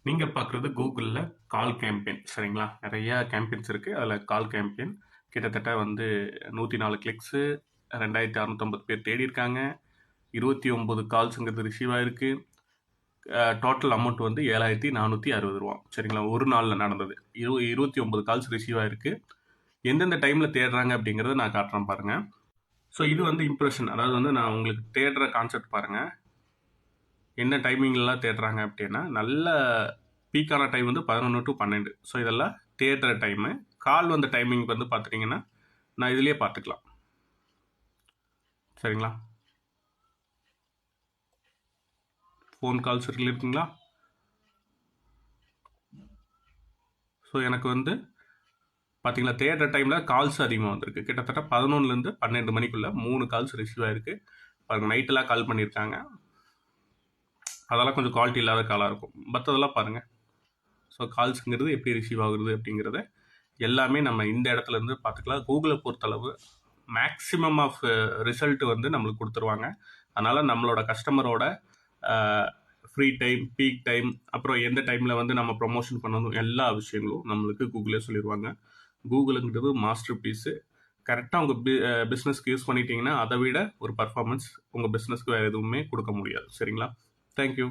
நீங்கள் பார்க்குறது கூகுளில் கால் கேம்பெயின் சரிங்களா. நிறையா கேம்பெயின்ஸ் இருக்குது. அதில் கால் கேம்பெயின் கிட்டத்தட்ட 104 கிளிக்ஸு, 2650 பேர் தேடி இருக்காங்க. 29 கால்ஸுங்கிறது ரிசீவ் ஆகிருக்கு. டோட்டல் அமௌண்ட் 7460 ரூபா சரிங்களா. ஒரு நாளில் நடந்தது 29 கால்ஸ் ரிசீவ் ஆகிருக்கு. எந்தெந்த டைமில் தேடுறாங்க அப்படிங்கிறத நான் காட்டுறேன் பாருங்கள். ஸோ இது இம்ப்ரெஷன், அதாவது நான் உங்களுக்கு தேடுற கான்செப்ட் பாருங்கள். என்ன டைமிங்லாம் தேடுறாங்க அப்படின்னா, நல்ல பீக்கான டைம் 11 to 12. ஸோ இதெல்லாம் தேடுற டைமு. கால் வந்த டைமிங் பார்த்துட்டிங்கன்னா நான் இதுலேயே பார்த்துக்கலாம் சரிங்களா. ஃபோன் கால்ஸ் இருக்குங்களா. ஸோ எனக்கு பார்த்தீங்களா, தேடுற டைமில் கால்ஸ் அதிகமாக வந்திருக்கு. கிட்டத்தட்ட 11லேருந்து 12 மணிக்குள்ளே 3 கால்ஸ் ரிசீவ் ஆகிருக்கு. பாருங்கள், நைட்டெல்லாம் கால் பண்ணியிருக்காங்க. அதெல்லாம் கொஞ்சம் குவாலிட்டி இல்லாத காலாக இருக்கும். மற்றதெல்லாம் பாருங்கள். ஸோ கால்ஸுங்கிறது எப்படி ரிசீவ் ஆகுறது அப்படிங்கிறத எல்லாமே நம்ம இந்த இடத்துலேருந்து பார்த்துக்கலாம். கூகுளை பொறுத்தளவு மேக்ஸிமம் ஆஃப் ரிசல்ட் நம்மளுக்கு கொடுத்துருவாங்க. அதனால் நம்மளோட கஸ்டமரோட ஃப்ரீ டைம், பீக் டைம், அப்புறம் எந்த டைமில் நம்ம ப்ரொமோஷன் பண்ணணும், எல்லா விஷயங்களும் நம்மளுக்கு கூகுளே சொல்லிடுவாங்க. கூகுளுங்கிறது மாஸ்டர் பீஸு. கரெக்டாக உங்கள் பிஸ்னஸ்க்கு யூஸ் பண்ணிட்டீங்கன்னா அதை விட ஒரு பர்ஃபார்மன்ஸ் உங்கள் பிஸ்னஸ்க்கு வேறு எதுவுமே கொடுக்க முடியாது சரிங்களா. தேங்க்யூ.